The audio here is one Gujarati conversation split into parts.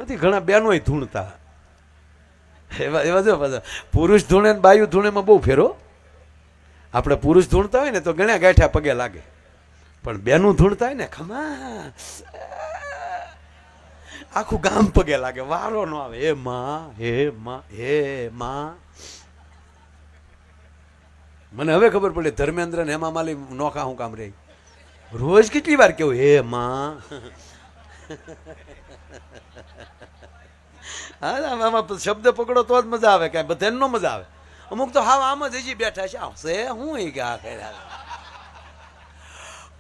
નથી, ઘણા બહેનોય ધૂણતા. એવા એવા જો બધા પુરુષ ધૂણે ને બાયુ ધૂણેમાં બહુ ફેરો. આપણે પુરુષ ધૂણતા હોય ને તો ગણ્યા ગાંઠ્યા પગે લાગે, પણ બેનું ધૂણતા હોય ને ખમા આખું ગામ પગે લાગે, વારો ન આવે. હે માં, હે માં, હે માં. મને હવે ખબર પડી ધર્મેન્દ્ર ને હેમા માલી નોખા હું કામ રહી. રોજ કેટલી વાર કેવું હે માં. આમાં શબ્દ પકડો તો જ મજા આવે, કઈ બધાને નો મજા આવે. અમુક તો હા આમ જ હજી બેઠા છે, આવશે હું ગયા કર્યા.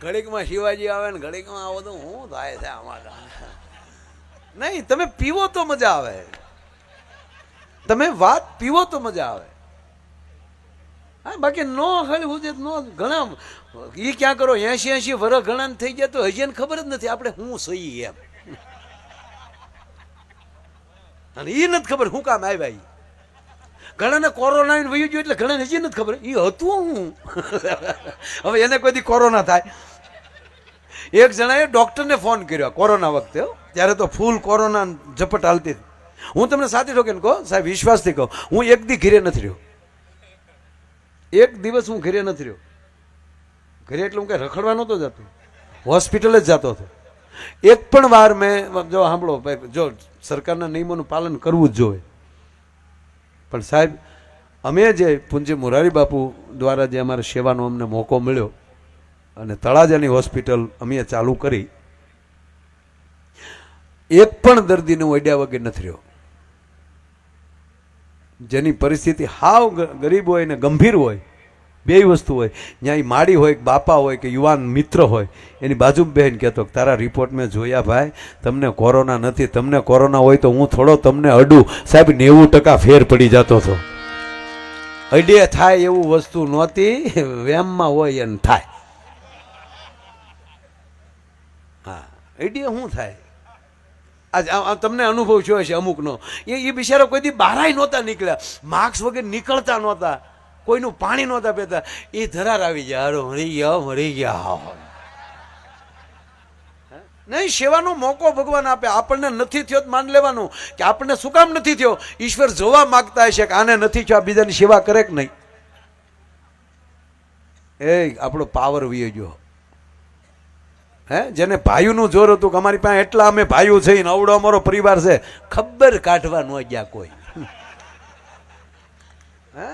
ઘડીકમાં શિવાજી આવે ને ઘડીકમાં આવો તો હું થાય છે આમાં. નહીં, તમે પીવો તો મજા આવે, તમે વાત પીવો તો મજા આવે. હા, બાકી નો હળવું છે નો. ઘણા એ ક્યાં કરો 80 વર્ષ ઘણા થઈ ગયા તો હજી ખબર જ નથી આપણે હું સહી એમ. અને એ નથી ખબર શું કામ આવ્યા. ઘણાને કોરોના વયું ગયું એટલે ઘણા હજી નથી ખબર એ હતું હું. હવે એને કોઈ દી કોરોના થાય. એક જણાએ ડોક્ટરને ફોન કર્યો કોરોના વખતે, ત્યારે તો ફૂલ કોરોના ઝપટ હાલતી. હું તમને સાચી ઠોકીને કહું સાહેબ, વિશ્વાસથી કહું, હું એક દી ઘરે નથી રહ્યો. એક દિવસ હું ઘરે નથી રહ્યો. ઘરે એટલે હું કઈ રખડવા નહોતો જતો, હોસ્પિટલ જ જતો હતો. એક પણ વાર મેં જો સાંભળો, જો સરકારના નિયમોનું પાલન કરવું જ જોઈએ, પણ સાહેબ અમે જે પૂજ્ય મોરારી બાપુ દ્વારા જે અમારે સેવાનો અમને મોકો મળ્યો અને તળાજાની હોસ્પિટલ અમે ચાલુ કરી, એક પણ દર્દીને હું અડ્યા વગર નથી રહ્યો. જેની પરિસ્થિતિ હાવ ગરીબ હોય ને ગંભીર હોય, બે વસ્તુ હોય. ત્યાં એ માડી હોય, બાપા હોય કે યુવાન મિત્ર હોય, એની બાજુ બહેન કહેતો તારા રિપોર્ટ મેં જોયા ભાઈ, તમને કોરોના નથી. તમને કોરોના હોય તો હું થોડો તમને અડું. સાહેબ 90% ફેર પડી જતો હતો. અડે થાય એવું વસ્તુ નહોતી, વેમમાં હોય એને થાય. હા, અડે શું થાય આજ તમને અનુભવ થયો છે અમુકનો. એ બિચારા કોઈ દી બહારાય નહોતા નીકળ્યા, માસ્ક વગર નીકળતા નહોતા, કોઈનું પાણી નહોતા પીતા. એ ધરાર આવી ગયા, હારો મરી ગયા. નહીં, સેવાનો મોકો ભગવાન આપે. આપણને નથી થયો માન લેવાનું કે આપણને શું કામ નથી થયો. ઈશ્વર જોવા માગતા હશે કે આને નથી થયો, બીજાની સેવા કરે કે નહીં. એ આપણો પાવર વીયો ગયો. હે, જેને ભાઈઓનું જોર હતું કે અમારી પાસે એટલા અમે ભાઈઓ છે, અવડો અમારો પરિવાર છે, ખબર કાઢવા ન ગયા કોઈ. હે,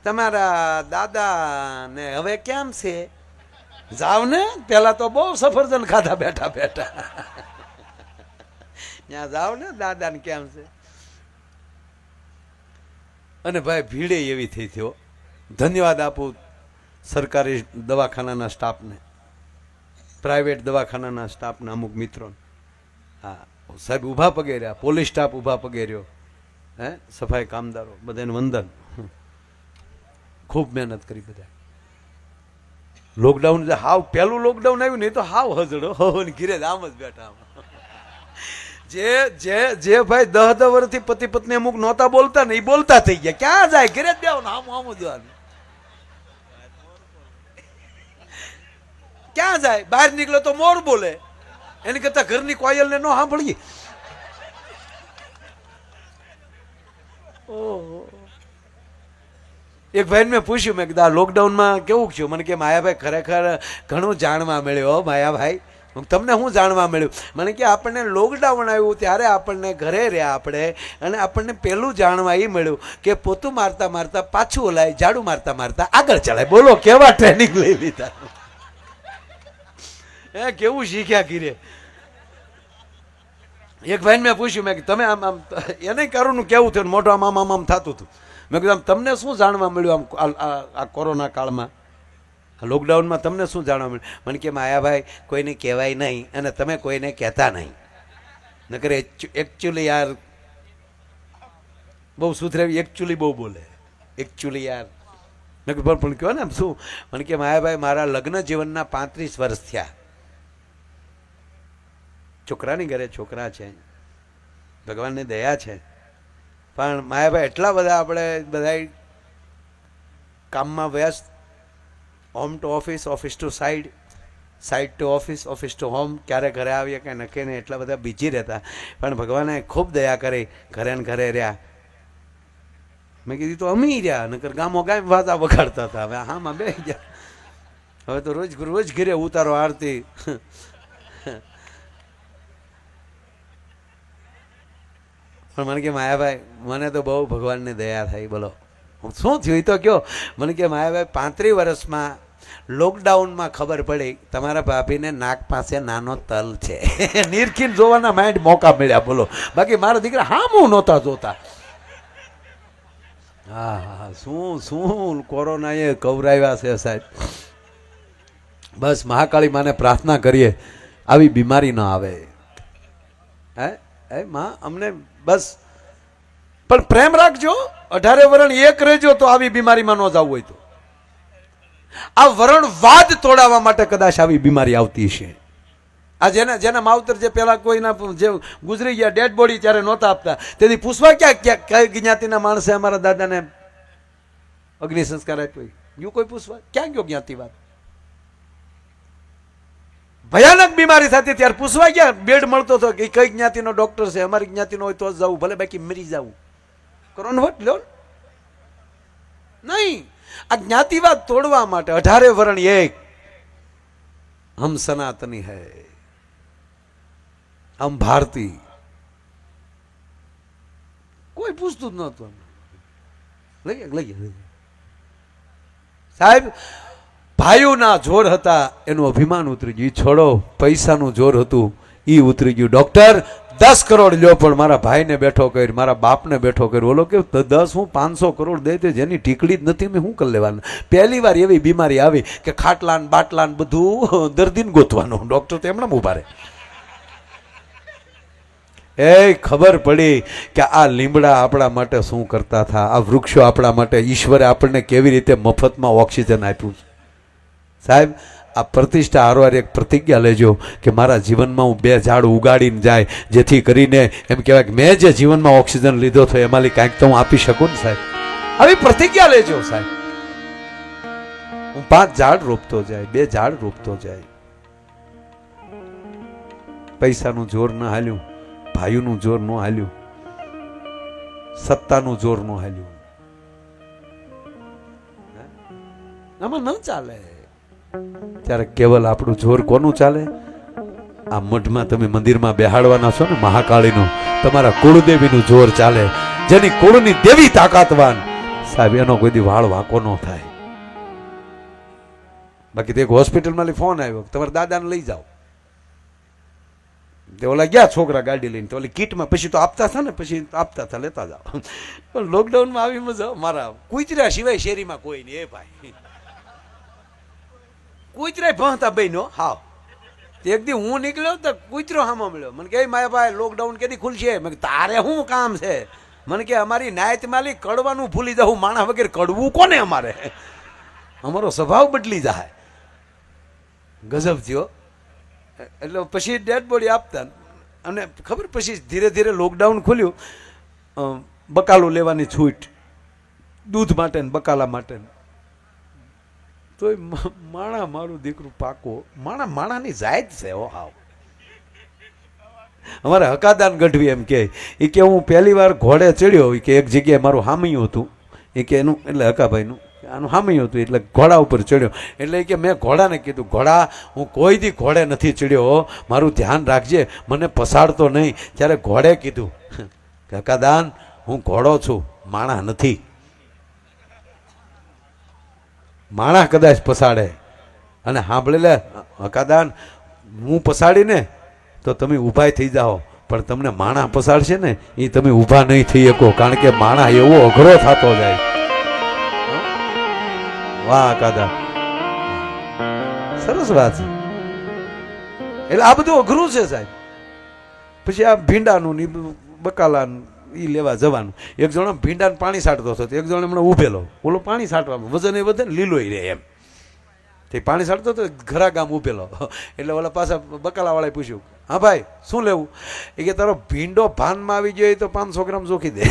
તમારા દાદા ને હવે કેમ છે? જાવ ને, પેલા તો બહુ સફરજન ખાધા બેઠા બેઠા. ત્યાં જાવ ને, દાદા ને કેમ છે? અને ભાઈ ભીડે એવી થઈ થયો. ધન્યવાદ આપું સરકારી દવાખાનાના સ્ટાફને, પ્રાઇવેટ દવાખાનાના સ્ટાફના અમુક મિત્રોને. હા સાહેબ ઊભા પગે રહ્યા, પોલીસ સ્ટાફ ઊભા પગે રહ્યો, હે સફાઈ કામદારો, બધાને વંદન. ખૂબ મહેનત કરી બધા. લોકડાઉન હાવ પહેલું લોકડાઉન આવ્યું ને તો હાવ હજડો હવે ઘીરે આમ જ બેઠા. જે ભાઈ 10 વર્ષથી પતિ પત્ની અમુક નહોતા બોલતા ને એ બોલતા થઈ ગયા. ક્યાં જાય? ઘરે જ દેવાનું, આમ જવાનું. ક્યાં જાય? બહાર નીકળે તો મોર બોલે, એની કરતા ઘરની કોયલ ને ન સાંભળીએ. એક ભાઈ મેં પૂછ્યું, મેં કીધું લોકડાઉનમાં કેવું થયું? મને કે માયાભાઈ ખરેખર ઘણું જાણવા મળ્યું. માયાભાઈ તમને શું જાણવા મળ્યું? મને કે આપણને લોકડાઉન આવ્યું ત્યારે આપણને ઘરે રહ્યા આપણે, અને આપણને પેલું જાણવા એ મળ્યું કે પોતું મારતા મારતા પાછું ઓલાય, ઝાડુ મારતા મારતા આગળ ચલાય. બોલો કેવા ટ્રેનિંગ લઈ લીધા. એ કેવું શીખ્યા કીરે. એક ભાઈને મેં પૂછ્યું, મેં તમે આમ આમ એને કરું કેવું થયું, મોઢું આમ આમ આમ થતું હતું. મેં કીધું તમને શું જાણવા મળ્યું આમ આ કોરોના કાળમાં, લોકડાઉનમાં તમને શું જાણવા મળ્યું? મને કે માયાભાઈ કોઈને કહેવાય નહીં અને તમે કોઈને કહેતા નહીં. નકર એકચ્યુઅલી યાર બહુ સુધરેવી, એકચ્યુઅલી બહુ બોલે, એકચ્યુઅલી યાર. મેં કીધું પણ કહો ને શું? મને કે માયાભાઈ મારા લગ્ન જીવનના 35 વર્ષ થયા. છોકરાની ઘરે છોકરા છે, ભગવાનની દયા છે, પણ માયાભાઈ એટલા બધા આપણે બધા કામમાં વ્યસ્ત, home to office, office to site, site to office, office to home, ક્યારે ઘરે આવીએ કંઈ નક્કી નહીં, એટલા બધા બીજી રહેતા. પણ ભગવાને ખૂબ દયા કરી, ઘરે ને ઘરે રહ્યા. મેં કીધું તો અમી રહ્યા, નકર ગામો ગામ વાતા વગાડતા હતા. હવે હામાં બે ગયા. હવે તો રોજ રોજ ઘરે ઉતારો આરતી. પણ મને કે માયાભાઈ, મને તો બહુ ભગવાનની દયા થઈ. બોલો શું થયું તો કયો. મને કે માયાભાઈ 35 વર્ષમાં લોકડાઉનમાં ખબર પડી તમારા ભાભીને નાક પાસે નાનો તલ છે. નિરખીને જોવાના માઇન્ડ મોકા મળ્યા. બોલો, બાકી મારા દીકરા હામું નહોતા જોતા. હા હા, શું શું કોરોનાએ કવરાવ્યા છે સાહેબ. બસ મહાકાળી માને પ્રાર્થના કરીએ આવી બીમારી ન આવે. હે માં અમને બસ. પણ પ્રેમ રાખજો, 18 વરણ એક રહેજો તો આવી બીમારીમાં ન જવું હોય તો. આ વરણવાદ તોડાવવા માટે કદાચ આવી બીમારી આવતી છે. આ જેના માવતર જે પેલા કોઈના જે ગુજરી ગયા ડેડ બોડી ત્યારે નહોતા આપતા, તેથી પૂછવા ક્યાં કઈ જ્ઞાતિના માણસે અમારા દાદાને અગ્નિ સંસ્કાર આપ્યો ગયું? કોઈ પૂછવા ક્યાં ગયો જ્ઞાતિવાદ? ભયાનક બીમારી થતી ત્યારે પૂછવા ક્યાં બેડ મળતો હતો કે કઈ જ્ઞાતિનો ડોક્ટર છે, અમારી જ્ઞાતિનો હોય તો જ જવું, ભલે બાકી મરી જવું. કરો વટ લો નહીં. આ જ્ઞાતિવાદ તોડવા માટે 18 વરણ એક. હમ સનાતની હૈ, હમ ભારતી. કોઈ પૂછતું જ નહોતું. લઈએ સાહેબ, ભાઈઓના જોર હતા એનું અભિમાન ઉતરી ગયું. છોડો, પૈસાનું જોર હતું એ ઉતરી ગયું. ડોક્ટર 10 કરોડ લ્યો પણ મારા ભાઈને બેઠો કરી, મારા બાપને બેઠો કરી. ઓલો કે 10 હું 500 કરોડ દે તે જેની ટીકડી જ નથી, મેં શું કરી લેવાનું. પહેલી વાર એવી બીમારી આવી કે ખાટલાન બાટલાન બધું દર્દીને ગોતવાનું. ડોક્ટર તો એમણે ઉભા રહે. એ ખબર પડી કે આ લીમડા આપણા માટે શું કરતા હતા, આ વૃક્ષો આપણા માટે ઈશ્વરે આપણને કેવી રીતે મફતમાં ઓક્સિજન આપ્યું. સાહેબ, આ પ્રતિષ્ઠા હારવાર એક પ્રતિજ્ઞા લેજો કે મારા જીવનમાં હું 2 ઝાડ ઉગાડીને જાય, જેથી કરીને એમ કહેવાય કે મેં જે જીવનમાં ઓક્સિજન લીધો હતો એમાંથી કાંઈક તો હું આપી શકું ને સાહેબ. આવી પ્રતિજ્ઞા લેજો સાહેબ. હું 5 ઝાડ રોપતો જાય, 2 ઝાડ રોપતો જાય. પૈસાનું જોર ન હાલ્યું, ભાઈઓનું જોર ન હાલ્યું, સત્તાનું જોર ન હાલ્યું. આમાં ન ચાલે. ત્યારે કેવલ આપણું જોર કોનું ચાલે? આ મઢમાં તમે મંદિરમાં બેહાડવાના છો ને મહાકાળીનું, તમારા કુળદેવીનું જોર ચાલે. જેની કુળની દેવી તાકાતવાન સાહેબ, એનો કોઈ દી વાળ વાંકો ન થાય. બાકી એક હોસ્પિટલમાં ફોન આવ્યો, તમારા દાદાને લઈ જાઓ. તે ઓલા ગયા છોકરા ગાડી લઈને, તો ઓલી કીટમાં પછી તો આપતા હતા ને, પછી આપતા હતા, લેતા જાઓ. પણ લોકડાઉનમાં આવી મજા. મારા કુતરા સિવાય શેરીમાં કોઈ નહીં. એ ભાઈ કુતરા ભણતા બહેનો હાવ. એક દી હું નીકળ્યો તો કુતરો હામો મળ્યો. મને કે માયાભાઈ લોકડાઉન કેદી ખુલશે? મેં તારે શું કામ છે? મને કે અમારી નાયત માલી કડવાનું ભૂલી જાઉં. માણસ વગેરે કડવું કોને? અમારે અમારો સ્વભાવ બદલી જાય. ગજબ થયો. એટલે પછી ડેડ બોડી આપતા. અને ખબર પછી ધીરે ધીરે લોકડાઉન ખુલ્યું, બકાલું લેવાની છૂટ, દૂધ માટે ને બકાલા માટે. તોય માણા મારું દીકરું પાકો માણાની જાત છે. હો હાવ. અમારે હકાદાન ગઢવી એમ કે હું પહેલી વાર ઘોડે ચડ્યો કે એક જગ્યાએ મારું હામૈયું હતું. એ કે એનું એટલે હકાભાઈનું આનું હામૈયું હતું, એટલે ઘોડા ઉપર ચડ્યો. એટલે કે મેં ઘોડાને કીધું, ઘોડા હું કોઈ દી ઘોડે નથી ચડ્યો, મારું ધ્યાન રાખજે, મને પસાડતો નહીં. ત્યારે ઘોડે કીધું, હકાદાન હું ઘોડો છું, માણા નથી. માણા કદાચ પસાડે. અને સાંભળી લે હકાદાન, હું પસાડીને તો તમે ઊભા થઈ જાઓ, પણ તમને માણા પસાડશે ને એ તમે ઊભા નહીં થઈ શકો, કારણ કે માણા એવો અઘરો થતો જાય. વાહ હકાદાન, સરસ વાત છે. એટલે આ બધું અઘરું છે સાહેબ. પછી આ ભીંડાનું ને બકાલાનું એ લેવા જવાનું. એક જણો ભીંડાને પાણી છાંટતો હતો, એક જણો હમણાં ઊભેલો, ઓલો પાણી છાંટવામાં વજન એ વધે ને લીલો રહે એમ. તે પાણી છાંટતો હતો, ઘરા ગામ ઊભેલો. એટલે ઓલા પાછા બકાલાવાળાએ પૂછ્યું, હા ભાઈ શું લેવું? એ કે તારો ભીંડો ભાનમાં આવી ગયો તો 500 ગ્રામ જોખી દે.